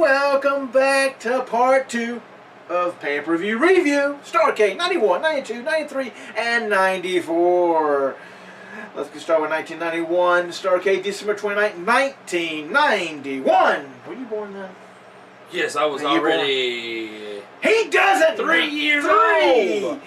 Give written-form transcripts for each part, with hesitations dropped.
welcome back to part 2 of pay-per-view review. Starrcade 91, 92, 93, and 94. Let's get started with 1991. Starrcade, December 29, 1991. Were you born then? Yes, I was already... He doesn't! 3 years old!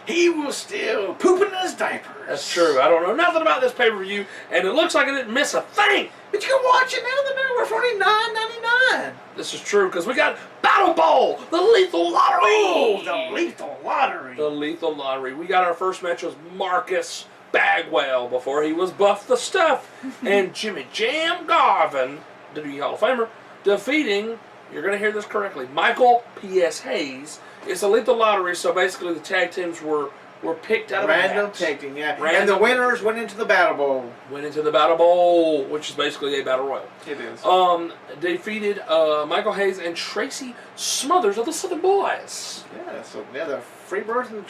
He was still pooping in his diapers. That's true. I don't know nothing about this pay-per-view, and it looks like I didn't miss a thing. But you can watch it now on the network for $49.99. This is true, because we got Battlebowl, the Lethal Lottery. Oh, the Lethal Lottery. The Lethal Lottery. We got our first match was Marcus Bagwell before he was Buff the Stuff, and Jimmy Jam Garvin, WWE Hall of Famer, defeating, you're going to hear this correctly, Michael P.S. Hayes. It's a Lethal Lottery, so basically the tag teams were picked out of random tag team, yeah. Random. And the winners went into the Battlebowl. Went into the Battlebowl, which is basically a battle royal. It is. Defeated Michael Hayes and Tracy Smothers of the Southern Boys. Yeah, so the Freebirds and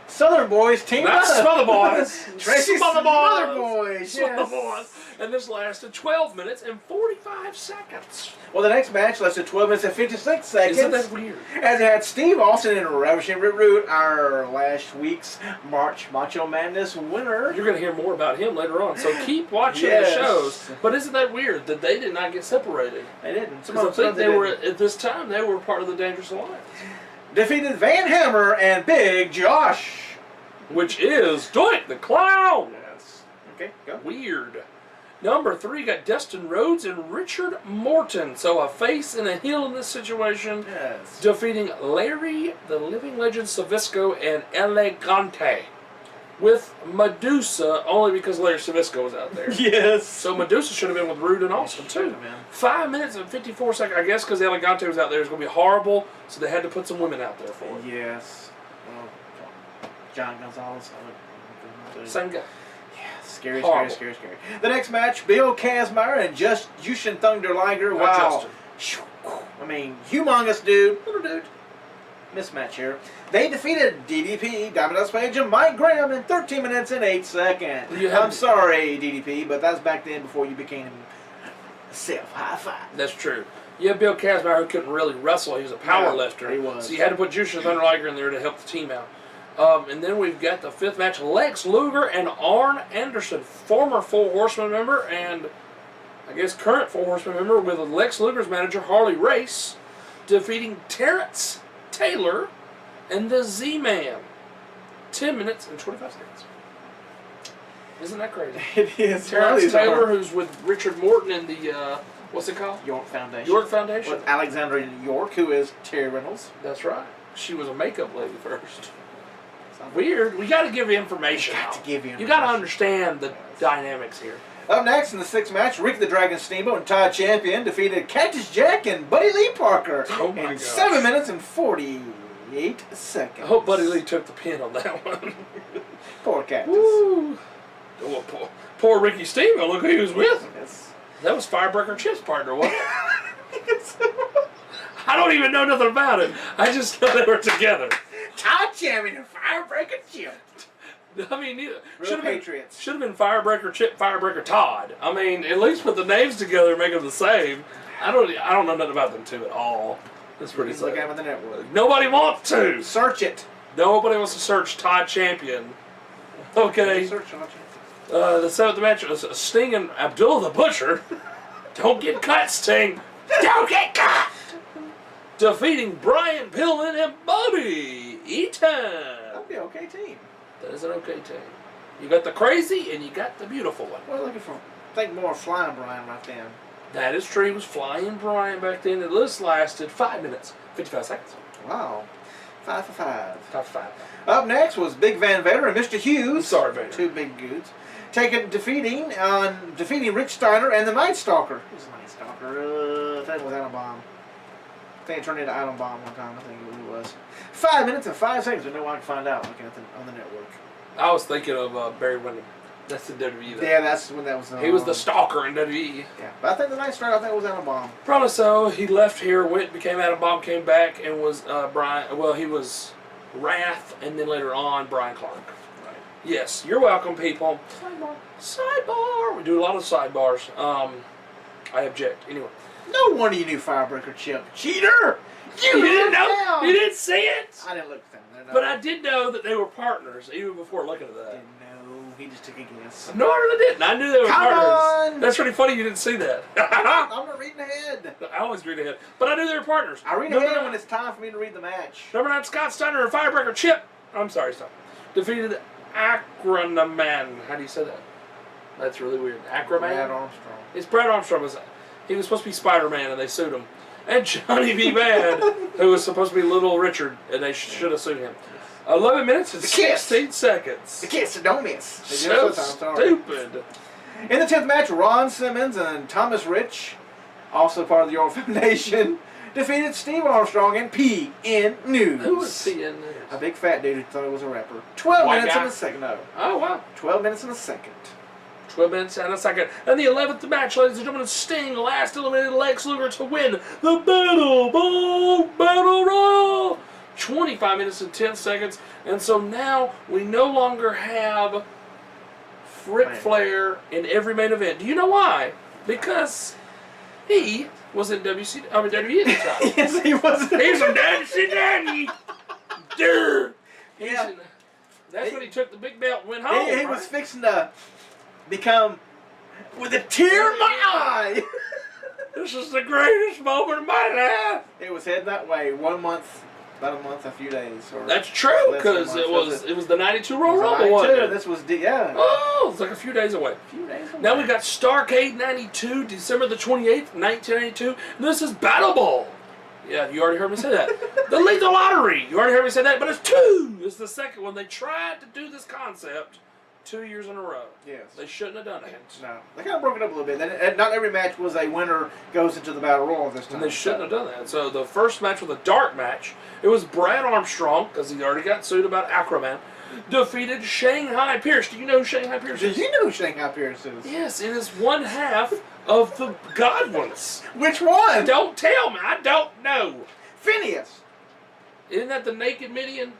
Southern Boys team Not up. Smother Boys. Tracy Smother Boys. Smother Yes. Boys. And this lasted 12 minutes and 45 seconds. Well, the next match lasted 12 minutes and 56 seconds. Isn't that weird? As it had Steve Austin and Ravishing Root, our last week's March Macho Madness winner. You're going to hear more about him later on, so keep watching Yes. the shows. But isn't that weird that they did not get separated? They didn't. Because I think they were, at this time, they were part of the Dangerous Alliance. Defeated Van Hammer and Big Josh. Which is Doink the Clown. Yes. Okay, go. Weird. Number 3 got Dustin Rhodes and Richard Morton. So a face and a heel in this situation. Yes. Defeating Larry, the Living Legend, Zbyszko, and Gigante. With Madusa, only because Larry Zbyszko was out there. Yes. So Madusa should have been with Rude and Austin, too. 5 minutes and 54 seconds. I guess because Gigante was out there, it was going to be horrible. So they had to put some women out there for it. Yes. Well, John Gonzalez. Same guy. Yeah, scary. The next match, Bill Kazmaier and Jushin Thunder Liger. Wow. Justin. I mean, humongous dude. Little dude. Mismatch here. They defeated DDP, Diamond Dallas Page, and Mike Graham in 13 minutes and 8 seconds. I'm sorry, DDP, but that's back then before you became self-high-five. That's true. Yeah, Bill Kazmaier, who couldn't really wrestle. He was a power lifter. He was. So you had to put Jushin Thunder Liger in there to help the team out. And then we've got the 5th match, Lex Luger and Arn Anderson, former Four Horsemen member and I guess current Four Horsemen member with Lex Luger's manager, Harley Race, defeating Terrance Taylor and the Z-Man. 10 minutes and 25 seconds. Isn't that crazy? It is. Terrance Taylor, who's with Richard Morton in the, what's it called? York Foundation. York Foundation. With Alexandra York, who is Terry Reynolds. That's right. She was a makeup lady first. Weird. We got to give you information. You got to understand the dynamics here. Up next in the 6th match, Ricky the Dragon Steamboat and Todd Champion defeated Cactus Jack and Buddy Lee Parker in 7 minutes and 48 seconds. I hope Buddy Lee took the pin on that one. Poor Cactus. Woo. Oh, poor Ricky Steamboat. Look who he was with. Yes. That was Firebreaker Chip's partner, wasn't it? I don't even know nothing about it. I just know they were together. Todd Champion and Firebreaker Chip. I mean, Real Patriots. Should have been Firebreaker Chip, Firebreaker Todd. I mean, at least put the names together and make them the same. I don't know nothing about them two at all. That's pretty sad. Look at them on the network. Nobody wants to. Search it. Nobody wants to search Todd Champion. Okay. Search Todd Champion. The 7th match was Sting and Abdullah the Butcher. Don't get cut, Sting. Don't get cut. Defeating Brian Pillman and Bobby Eaton. That'd be an okay team. That is an okay team. You got the crazy and you got the beautiful one. We're looking for, I think, more Flying Brian right then. That is true. He was Flying Brian back then. This lasted 5 minutes, 55 seconds. Wow. 5 for 5. 5 for 5. Up next was Big Van Vader and Mr. Hughes. I'm sorry, Vader. Two big dudes. Defeating Rick Steiner and the Nightstalker. Who's the Nightstalker? I think it was Atom Bomb. I think it turned into Atom Bomb one time. I think it was. 5 minutes and 5 seconds. There's no way I can find out looking at on the network. I was thinking of Barry Windham. That's the WWE. Yeah, that's when that was. He was the stalker in WWE. Yeah, but I think the Nightstalker, I think it was Atom Bomb. Probably so. He left here, became Atom Bomb, came back, and was Brian. Well, he was Wrath, and then later on Brian Clark. Right. Yes, you're welcome, people. Sidebar. We do a lot of sidebars. I object. Anyway. No wonder you knew Firebreaker Chip. Cheater! You didn't know? You didn't see it? I didn't look down there. No. But I did know that they were partners, even before looking at that. Didn't know. He just took a guess. No, I really didn't. I knew they were Come partners. on! That's pretty funny you didn't see that. I'm not reading ahead. I always read ahead. But I knew they were partners. I read ahead when it's time for me to read the match. Number 9, Scott Steiner and Firebreaker Chip. I'm sorry, stop. Defeated Arachnaman. How do you say that? That's really weird. Arachnaman? Brad Armstrong. It's Brad Armstrong. He was supposed to be Spider-Man, and they sued him. And Johnny B. Bad, who was supposed to be Little Richard, and they should have sued him. 11 minutes and 16 seconds. The kiss, don't miss. So stupid. In the 10th match, Ron Simmons and Thomas Rich, also part of the York Foundation, defeated Steve Armstrong and P.N. News. Who was P.N. News? A big fat dude who thought he was a rapper. 12 White minutes guy? and a second. No. Oh, wow. 12 minutes and a second. 12 minutes and a second. And the 11th match, ladies and gentlemen, Sting last eliminated Lex Luger to win the Battlebowl Battle Royal. 25 minutes and 10 seconds. And so now we no longer have Ric Flair in every main event. Do you know why? Because he was in WWE at the time. Yes, he was. He's from WCW. Durr. Yeah. That's when he took the big belt and went home. He was fixing to become with a tear in my eye. This is the greatest moment of my life. It was headed that way. 1 month, about a month, a few days. Or That's true, because it was the '92 Royal Rumble, wasn't it? This was yeah. Oh, it's like a few days away. A few days away. Now we got Starrcade '92, December the 28th, 1992. And this is Battlebowl. Yeah, you already heard me say that. The Lethal Lottery. You already heard me say that, but it's 2. It's the second one. They tried to do this concept 2 years in a row. Yes. They shouldn't have done it. No. They kind of broke it up a little bit. Not every match was a winner goes into the Battle Royal this time. And they shouldn't have done that. So the first match was a dark match. It was Brad Armstrong, because he already got sued about Arachnaman, defeated Shanghai Pierce. Do you know who Shanghai Pierce is? Did you know who Shanghai Pierce is? Yes, it is one half of the Godwins. Which one? Don't tell me. I don't know. Phineas. Isn't that the naked Midian?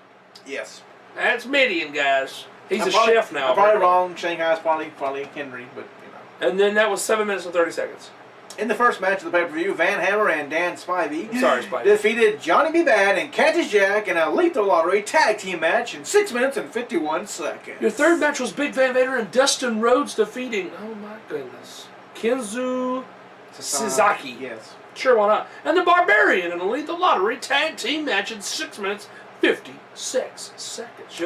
Yes. That's Midian, guys. He's I'm a probably, chef now. I'm probably wrong. Shanghai's probably Henry, but you know. And then that was 7 minutes and 30 seconds. In the first match of the pay-per-view, Van Hammer and Dan Spivey Spivey. defeated Johnny B. Bad and Cactus Jack in a Lethal Lottery tag team match in 6 minutes and 51 seconds. Your third match was Big Van Vader and Dustin Rhodes defeating, oh my goodness, Kenzu Sasaki. Yes. Sure, why not? And the Barbarian in a Lethal Lottery tag team match in 6 minutes, 56 seconds.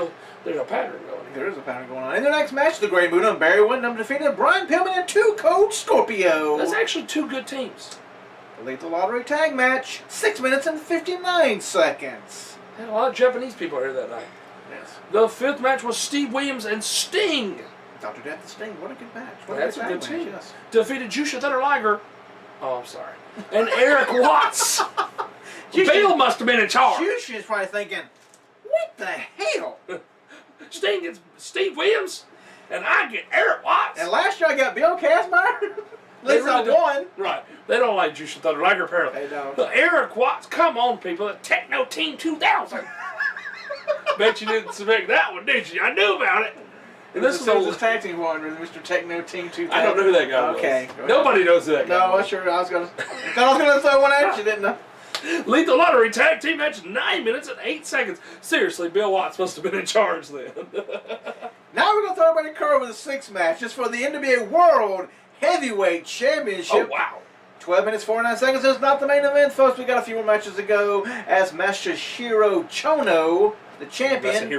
There's a pattern going here. There is a pattern going on. In the next match, the Grey Buddha and Barry Windham defeated Brian Pillman and 2 Cold Scorpio. That's actually 2 good teams. The Lethal Lottery tag match, 6 minutes and 59 seconds. Had a lot of Japanese people here that night. Yes. The 5th match was Steve Williams and Sting. Dr. Death and Sting, what a good match. That's a good team. Yes. Defeated Jushin Thunder Liger. Oh, I'm sorry. And Eric Watts. Bill must have been in charge. Jushin is probably thinking, what the hell? Sting gets Steve Williams, and I get Eric Watts. And last year I got Bill Kazmaier. At least I won. Right. They don't like Jushin Thunder Liger, apparently. They don't. But Eric Watts, come on, people. The Techno Team 2000. Bet you didn't expect that one, did you? I knew about it. And this is the tag team one with Mr. Techno Team 2000. I don't know who that guy was. Okay. Nobody knows who that guy was. No, sure. I was gonna throw one at you, didn't I? Lethal Lottery tag team match, 9 minutes and 8 seconds. Seriously, Bill Watts must have been in charge then. Now we're gonna throw everybody a curve with a 6 match just for the NWA World Heavyweight Championship. Oh wow! 12 minutes 49 seconds is not the main event, folks. We got a few more matches to go as Masahiro Chono, the champion,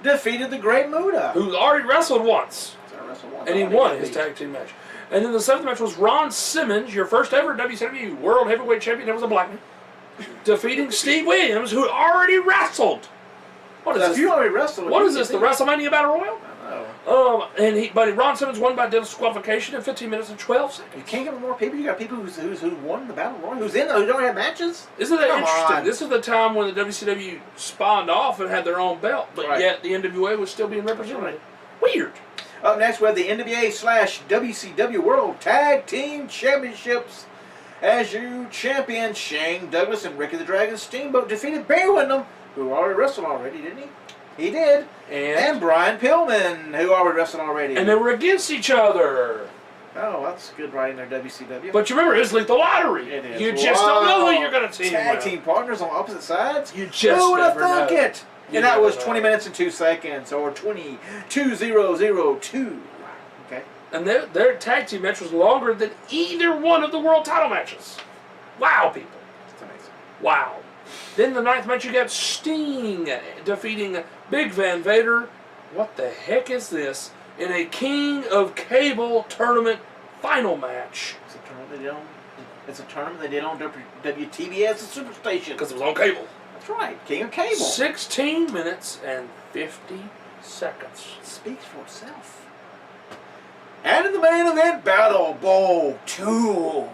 defeated the Great Muta, who already wrestled once, and he won his tag team match. And then the 7th match was Ron Simmons, your first ever WCW World Heavyweight Champion. That was a black man, defeating Steve Williams, who had already wrestled. What is this? You already wrestled. What is this? The WrestleMania Battle Royal? I know. But Ron Simmons won by disqualification in 15 minutes and 12 seconds. You can't get more people. You got people who won the Battle Royal, who don't have matches. Isn't that Come interesting? on. This is the time when the WCW spawned off and had their own belt, but yet the NWA was still being represented. Weird. Up next, we have the NWA/WCW World Tag Team Championships. As you champion Shane Douglas and Ricky the Dragon Steamboat defeated Barry Windham, who already wrestled already, didn't he? He did. And Brian Pillman, who already wrestled already. And they were against each other. Oh, that's good writing there, WCW. But you remember, it's Lethal Lottery. It is. You just don't know who you're going to team Tag with. team partners on opposite sides? You just Who would have never thunk know. it? You And that never was know. 20 minutes and 2 seconds, or 22:002. Okay. And their tag team match was longer than either one of the world title matches. Wow, people. That's amazing. Wow. Then the 9th match, you got Sting defeating Big Van Vader. What the heck is this? In a King of Cable tournament final match. It's a tournament they did on. It's a tournament they did on WTBS Superstation. Because it was on cable. That's right, King of Cable. 16 minutes and 50 seconds. Speaks for itself. And in the main event, Battlebowl 2.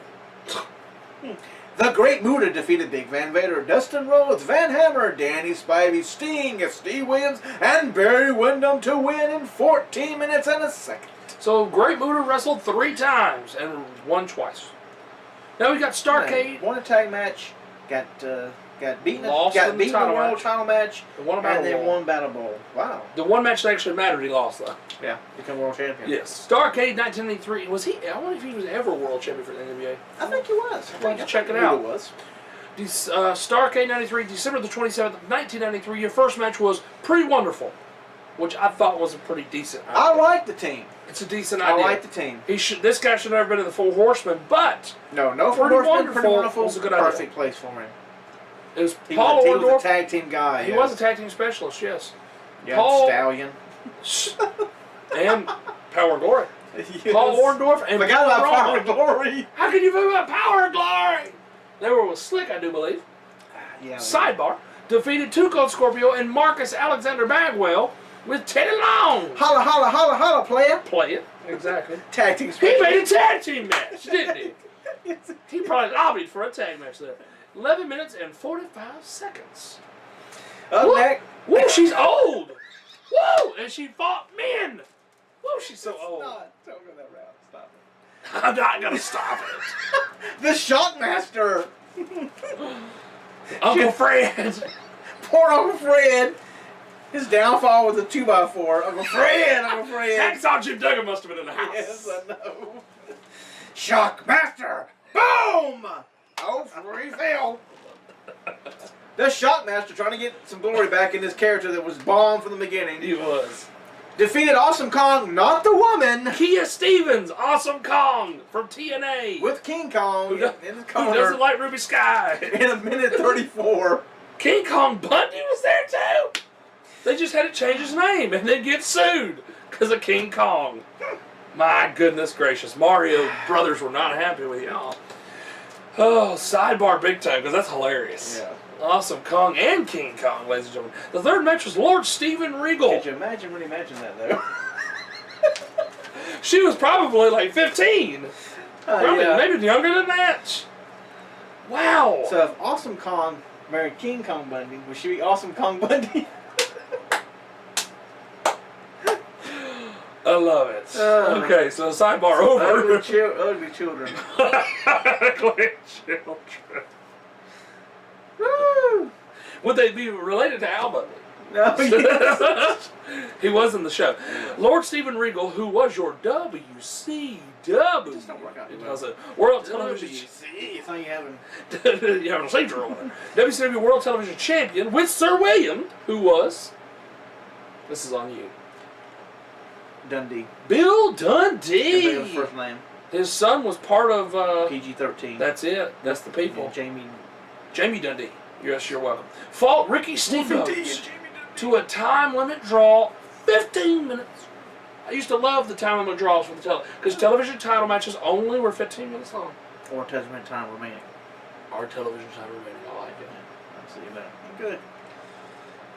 The Great Muta defeated Big Van Vader, Dustin Rhodes, Van Hammer, Danny Spivey, Sting, Steve Williams, and Barry Windham to win in 14 minutes and a second. So Great Muta wrestled 3 times and won twice. Now we got Starrcade. Won a tag match, got beaten in the world title match, and then won Battle Bowl. Wow. The one match that actually mattered, he lost though. Yeah, become world champion. Yes. Starrcade 1983. Was he? I wonder if he was ever world champion for the NWA. I think he was. I think check it He out. was. Starrcade 93, December the 27th, 1993. Your first match was Pretty Wonderful, which I thought was a pretty decent idea. I like the team. It's a decent idea. I like the team. This guy should have never been in the Four Horsemen, but No Pretty Pretty Wonderful Wonderful was a good idea. Perfect place for him. it was He Paul was a Orndorff. tag team guy. He yes. was a tag team specialist, yes. Yeah, Paul- Stallion. And Power and Glory. Yes. Paul Orndorff and Forgot about Braun. Power and Glory. How can you forget about Power and Glory? They were with Slick, I do believe. Yeah. Sidebar. Defeated Two Cold Scorpio and Marcus Alexander Bagwell with Teddy Long. Holla, holla, holla, holla, player. Play it. Exactly. Tag team He special. made a tag team match, didn't he? He probably lobbied for a tag match there. 11 minutes and 45 seconds. Up Woo! next. Woo, she's old. Woo, and she fought men. Woo, she's so old. Don't go that route. Stop it. I'm not going to stop it. The Shockmaster. Uncle Fred. Poor Uncle Fred. His downfall was a 2x4. Uncle Fred, Uncle Fred. Hacksaw Jim Duggan must have been in the house. Yes, I know. Shockmaster. Boom. Oh, free fail. The Shockmaster trying to get some glory back in this character that was bombed from the beginning. He was. Defeated Awesome Kong, not the woman, Kia Stevens, Awesome Kong from TNA. with King Kong Who in the doesn't corner like Ruby Sky? in a minute 34. King Kong Bundy was there too. They just had to change his name and then get sued because of King Kong. My goodness gracious. Mario Brothers were not happy with y'all. Oh, sidebar big time because that's hilarious. Yeah. Awesome Kong and King Kong, ladies and gentlemen. The third match was Lord Steven Regal. Could you imagine when he mentioned that, though? She was probably like 15. Probably, yeah. maybe younger than that. Wow. So if Awesome Kong married King Kong Bundy, would she be Awesome Kong Bundy? I love it. Okay, so sidebar over. Ugly children. Ugly children. Woo! Would they be related to Al Bundy? No, yes. He was in the show. Lord Steven Regal, who was your WCW. Just don't work out It well. was a World Television. It's like you having. You having a seizure over there. WCW World Television Champion with Sir William, who was. This is on you. Dundee. Bill Can't think of Dundee. his first name. His son was part of. PG-13. That's it. That's the people. Jamie. Jamie Dundee. Yes, you're welcome. Fought Ricky Steamboat Jamie Dundee. to a time limit draw, 15 minutes. I used to love the time limit draws for the because television title matches only were 15 minutes long. Or Testament Time Remaining. Our television time remaining. I like it. I'll see you later. Good.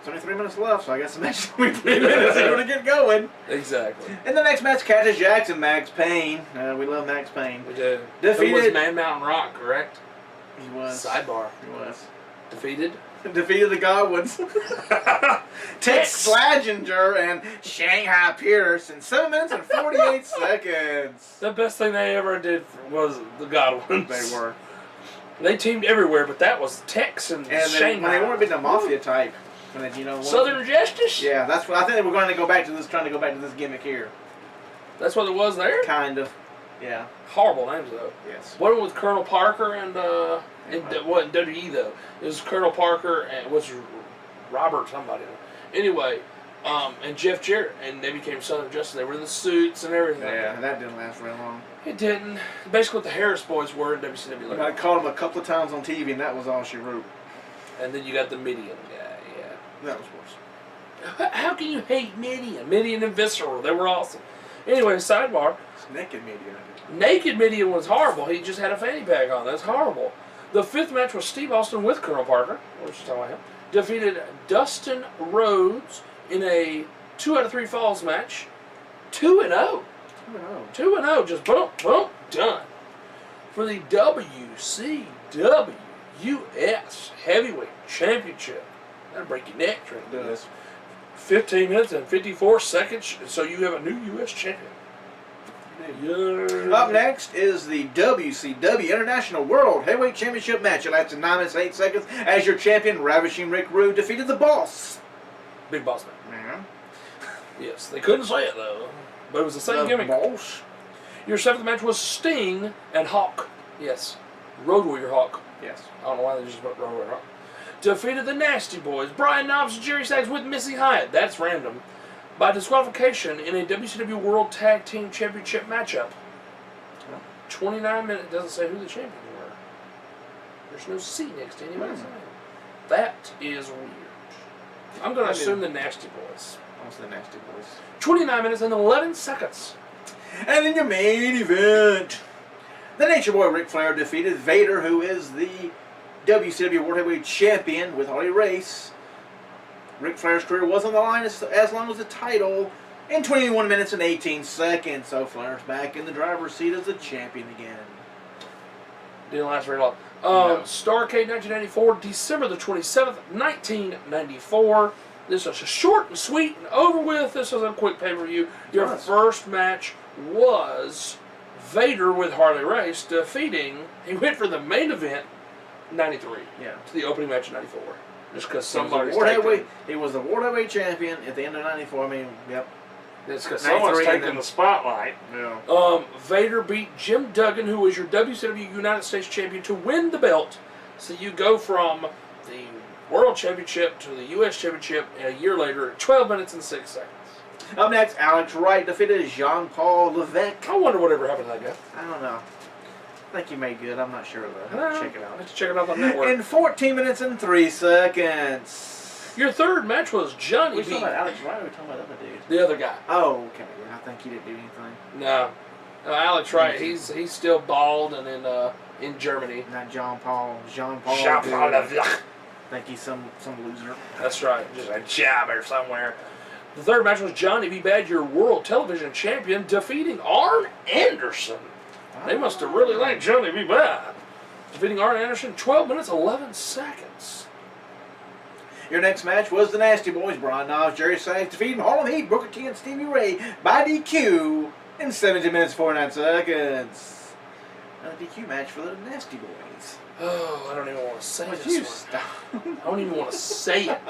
It's only 3 minutes left, so I guess the match will be 3 minutes in order to get going. Exactly. In the next match, Cactus Jackson, Max Payne. We love Max Payne. We do. Defeated- It was Man Mountain Rock, correct? He was. Sidebar. He was. Defeated. Defeated the Godwins. Tex Slazenger and Shanghai Pierce in 7 minutes and 48 seconds. The best thing they ever did was the Godwins. They were. They teamed everywhere, but that was Tex and And then Shanghai. when they weren't being the mafia type. When they, Southern Justice? Yeah, that's what I think they were going to go back to this, trying to go back to this gimmick here. That's what it was there? Kind of. Yeah. Horrible names though. Yes. What with Colonel Parker and in WWE though? It was Colonel Parker and was Robert somebody. Anyway, and Jeff Jarrett, and they became Southern Justice. They were in the suits and everything. Yeah, that didn't last very long. It didn't. Basically, what the Harris boys were in WCW. I called him a couple of times on TV, and that was all she wrote. And then you got the Midian guy. Yeah. That was worse. How can you hate Midian? Midian and Visceral, they were awesome. Anyway, sidebar. It's naked media. Naked Midian was horrible. He just had a fanny pack on. That's horrible. The fifth match was Steve Austin with Colonel Parker, which is how I am, defeated Dustin Rhodes in a 2 out of 3 falls match. 2-0. 2-0. Just boom, boom, done. For the WCW US Heavyweight Championship. That'll break your neck, Trent. It does. 15 minutes and 54 seconds, so you have a new US champion. Yeah. Up next is the WCW International World Heavyweight Championship match. It lasted 9 minutes and 8 seconds as your champion, Ravishing Rick Rude, defeated the Boss. Big Boss Man. Yeah. Yes, they couldn't say it though, but it was the same gimmick. Boss. Your seventh match was Sting and Hawk. Yes, Road Warrior Hawk. Yes. I don't know why they just put Road Warrior Hawk. Defeated the Nasty Boys, Brian Knobbs and Jerry Sags with Missy Hyatt. That's random. By disqualification in a WCW World Tag Team Championship matchup. 29 minutes. Doesn't say who the champions were. There's no C next to anybody's name. That is weird. I'm going to assume the Nasty Boys. Also the Nasty Boys. 29 minutes and 11 seconds. And in your main event, the Nature Boy Ric Flair defeated Vader, who is the WCW World Heavyweight Champion with Harley Race. Ric Flair's career was on the line as long as the title in 21 minutes and 18 seconds. So Flair's back in the driver's seat as the champion again. Didn't last very long. No. Starrcade 1994, December the 27th, 1994. This was short and sweet and over with. This was a quick pay-per-view. Your first match was Vader with Harley Race defeating, he went for the main event, 93. Yeah. To the opening match in 94. Just because He was the World Heavyweight Champion at the end of 94. I mean, yep. It's because someone's taking the spotlight. Yeah. Vader beat Jim Duggan, who was your WCW United States Champion, to win the belt. So you go from the World Championship to the U.S. Championship a year later at 12 minutes and 6 seconds. Up next, Alex Wright defeated Jean-Paul Levesque. I wonder whatever happened to that guy. I don't know. I think he made good. I'm not sure though. No, Check it out. Let's check it out on the network. In 14 minutes and 3 seconds. Your third match was Johnny We B. talking about Alex Wright or we talking about the other dude? The other guy. Oh, okay. Yeah, I think he didn't do anything. No. Alex Wright, he's still bald and in Germany. Not Jean-Paul. Jean-Paul. Jean-Paul dude. Levesque. I think he's some loser. That's right. Just a jabber somewhere. The third match was Johnny B. Bad, your World Television Champion, defeating Arn Anderson. They must have really liked Johnny B. Bad. Defeating Arn Anderson, 12 minutes, 11 seconds. Your next match was the Nasty Boys, Brian Knobbs, Jerry Sags, defeating Harlem Heat, Booker T, and Stevie Ray by DQ in 17 minutes, 49 seconds. Another DQ match for the Nasty Boys. Oh, I don't even want to say Would this you one. stop? I don't even want to say it.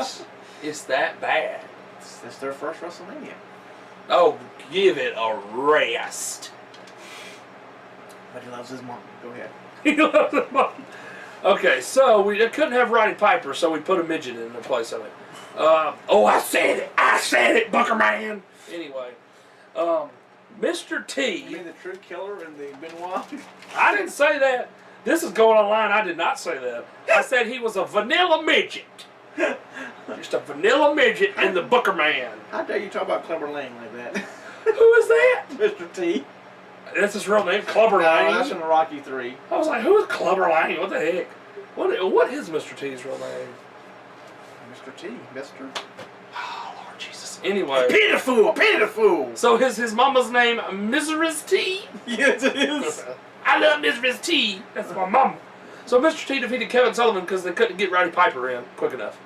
It's that bad. That's their first WrestleMania. Oh, give it a rest. But he loves his mom. Go ahead. He loves his mom. Okay, so we couldn't have Roddy Piper, so we put a midget in the place of it. I said it, Booker Man. Anyway, Mr. T. You mean the True Killer and the Benoit? I didn't say that. This is going online. I did not say that. I said he was a vanilla midget. Just a vanilla midget and the Booker Man. How dare you talk about Clubber Lang like that? Who is that? Mr. T. That's his real name, Clubber No, Lang. that's in Rocky 3. I was like, who is Clubber Lang? What the heck? What is Mr. T's real name? Mr. T. Mr. Oh, Lord Jesus. Anyway. Pity the fool! Pity the fool! So is his mama's name Mrs. T? Yes, it is. I love Mrs. T. That's my mom. So Mr. T defeated Kevin Sullivan because they couldn't get Roddy Piper in quick enough.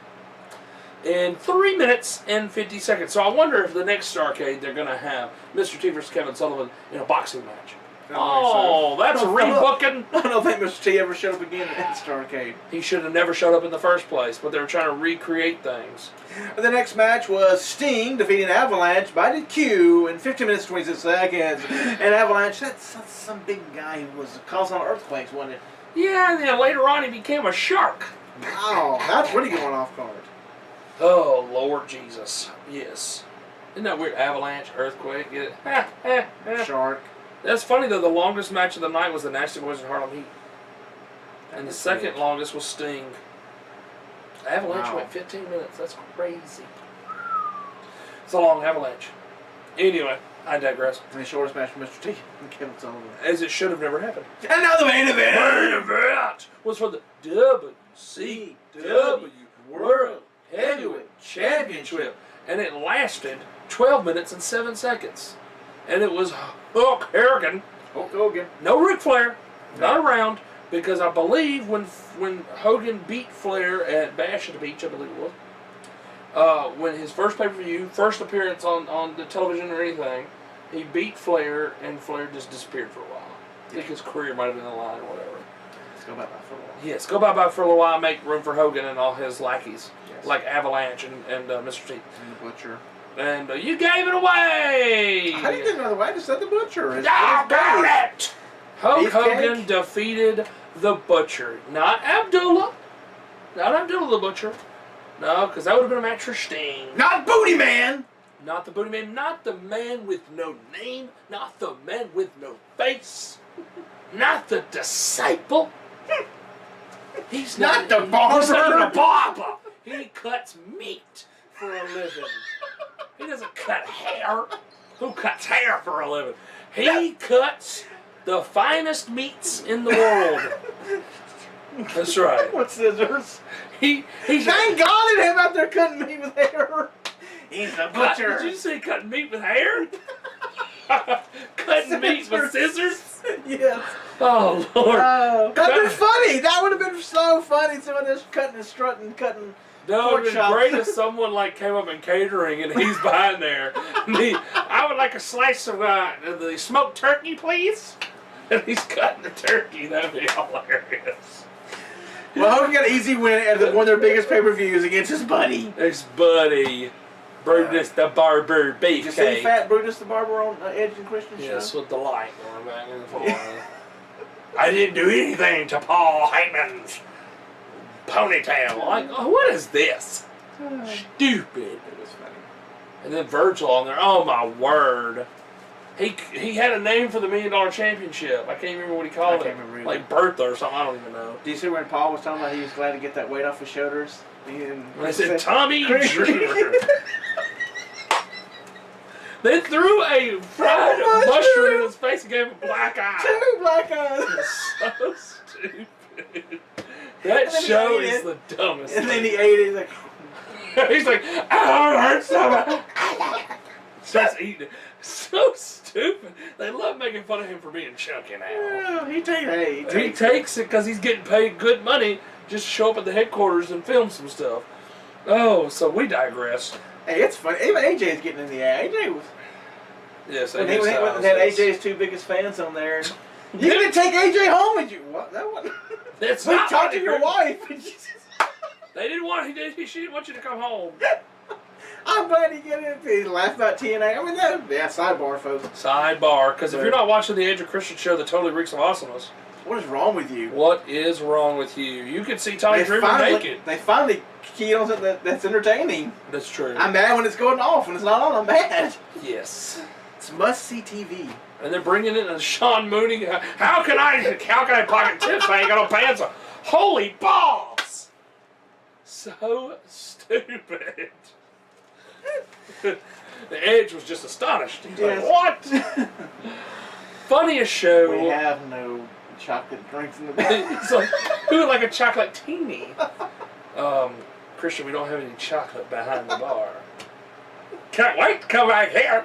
In 3 minutes and 50 seconds. So I wonder if the next Starrcade they're going to have Mr. T versus Kevin Sullivan in a boxing match. Oh, that's rebooking. I don't think Mr. T ever showed up again at Starrcade. He should have never showed up in the first place, but they were trying to recreate things. The next match was Sting defeating Avalanche by DQ in 15 minutes 26 seconds. And Avalanche, that's some big guy who was causing earthquakes, wasn't it? Yeah, and then later on he became a shark. Wow, that's really going off card. Oh, Lord Jesus. Yes. Isn't that weird? Avalanche, earthquake, get it? Shark. That's funny, though. The longest match of the night was the Nasty Boys in Harlem Heat. And the second longest was Sting. Avalanche went 15 minutes. That's crazy. It's a long Avalanche. Anyway, I digress. And the shortest match for Mr. T and Kevin Sullivan. As it should have never happened. And now the main event! Main event was for the WCW World Heavyweight Championship. And it lasted 12 minutes and 7 seconds. And it was Hulk Hogan. No Ric Flair. Not around. Because I believe when Hogan beat Flair at Bash at the Beach, I believe it was, when his first pay-per-view, first appearance on the television or anything, he beat Flair, and Flair just disappeared for a while. I think his career might have been in the line or whatever. Let's go bye-bye for a while. Yes, go bye-bye for a little while, make room for Hogan and all his lackeys, yes. like Avalanche and Mr. T. And the Butcher. And you gave it away! I didn't give it another way, I just said the Butcher. How about it? Hulk Hogan Beefcake? defeated the Butcher. Not Abdullah. Not Abdullah the Butcher. No, because that would have been a match for Sting. Not Booty Man! Not the Booty Man. Not the man with no name. Not the man with no face. Not the disciple. He's Not the barber. He's not a barber. He cuts meat for a living. He doesn't cut hair. Who cuts hair for a living? He cuts the finest meats in the world. That's right. With scissors. He's Thank God it him out there cutting meat with hair. He's a butcher. Did you say cutting meat with hair? Cutting meat with scissors? Yes. Oh, Lord. That'd been funny. That would have been so funny. Someone just cutting and strutting, cutting. That would have been great if someone like came up in catering and he's behind there. And I would like a slice of the smoked turkey, please. And he's cutting the turkey. That'd be hilarious. Well, Hogan got an easy win at one of their biggest pay-per-views against his buddy. His buddy, Brutus the Barber Beefcake. You see Fat Brutus the Barber on Edge and Christian show? Yes, with the light going back and forth. I didn't do anything to Paul Heyman's ponytail. Like, oh, what is this? Stupid. It was funny. And then Virgil on there. Oh my word. He had a name for the $1 Million Championship. I can't remember what he called it. Like Bertha or something. I don't even know. Do you see when Paul was talking about he was glad to get that weight off his shoulders? I said Tommy Dreamer. They threw a fried mushroom in his face and gave him a black eye. 2 black eyes. So stupid. That show is the dumbest. And then he ate it. He's like, he's like, oh, it hurts so much. Starts eating it. So stupid. They love making fun of him for being chunky now. well, he takes it because he's getting paid good money just to show up at the headquarters and film some stuff. Oh, so we digress. Hey, it's funny. Even AJ's getting in the act. AJ was. Yes, When he had AJ's 2 biggest fans on there. You gonna take AJ home with you? What? That wasn't. That's We not talked to funny, your Rick. wife. They didn't want. She didn't want you to come home. I'm glad he get it. He laughed about TNA. I mean, sidebar, folks. Sidebar, because if you're not watching the Edge of Christian show that totally reeks of awesomeness, What is wrong with you? what is wrong with you? You can see Tommy Dreamer naked. They finally keyed on something that's entertaining. That's true. I'm mad when it's going off. When it's not on, I'm mad. Yes. It's must-see TV. And they're bringing in a Sean Mooney. How can I pocket tips if I ain't got no pants on? Holy balls! So stupid. The Edge was just astonished. He's like, what? Funniest show. We have no chocolate drinks in the back. It's like, who would like a chocolate teeny? Christian, we don't have any chocolate behind the bar. Can't wait to come back here.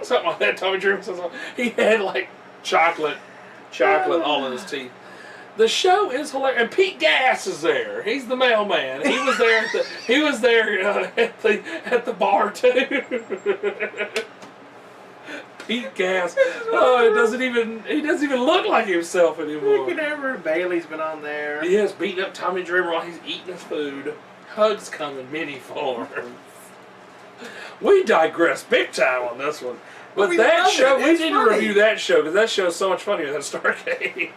Something like that. Tommy Dreamer says he had like chocolate all in his teeth. The show is hilarious, and Pete Gas is there. He's the mailman. He was there. At the bar too. Pete Gas. Oh, he doesn't even look like himself anymore. Freaking ever. Bailey's been on there. He is beating up Tommy Dreamer while he's eating his food. Hugs coming, mini form. We digress big time on this one. But that show, we need to review that show because that show is so much funnier than Starrcade.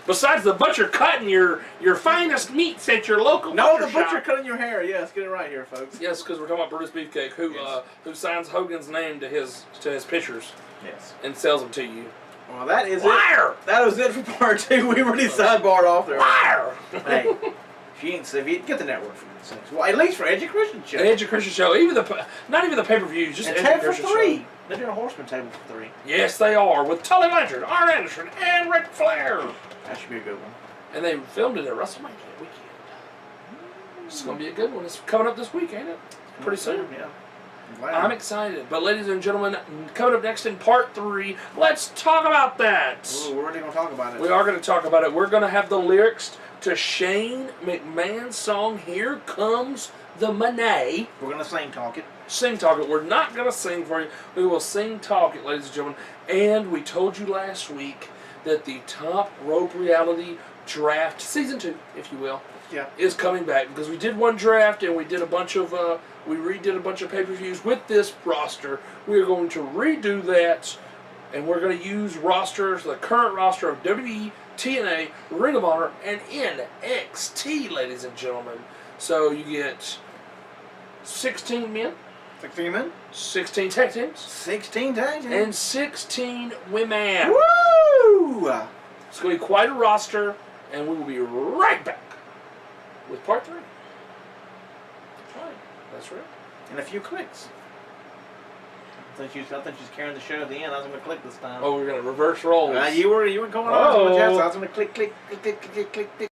Besides the butcher cutting your finest meats at your local butcher shop. Butcher cutting your hair. Yes, get it right here, folks. Yes, because we're talking about Brutus Beefcake, who signs Hogan's name to his pictures. Yes. And sells them to you. Well, that is Liar! It. That was it for part 2. We already sidebarred off there. Liar! Hey, if you get the network for these things. Well, at least for Edge of Christian show. An Edge of Christian show. Not even the pay-per-views, just and Edge of Christian for 3. show. They're doing a Horseman table for 3. Yes, they are. With Tully Blanchard, Arn Anderson, and Ric Flair. That should be a good one. And they filmed it at WrestleMania weekend. It's going to be a good one. It's coming up this week, ain't it? Pretty soon. Yeah. I'm excited. But ladies and gentlemen, coming up next in part 3, let's talk about that. Ooh, we're already going to talk about it. We are going to talk about it. We're going to have the lyrics to Shane McMahon's song, Here Comes the Money. We're going to talk it. Sing talk it. We're not going to sing for you. We will sing talk it, ladies and gentlemen. And we told you last week that the Top Rope Reality Draft, Season 2, if you will, is coming back. Because we did one draft and we did a bunch of, we redid a bunch of pay-per-views with this roster. We're going to redo that. And we're going to use rosters, the current roster of WWE, TNA, Ring of Honor, and NXT, ladies and gentlemen. So you get 16 men. 16 men? 16 tag teams. 16 tag teams. And 16 women. Woo! It's going to be quite a roster, and we will be right back with part 3. That's right. That's right. In a few clicks. I think she's carrying the show at the end. I was going to click this time. Oh, we're going to reverse roll. You were going on. I was going to click, click, click, click, click, click.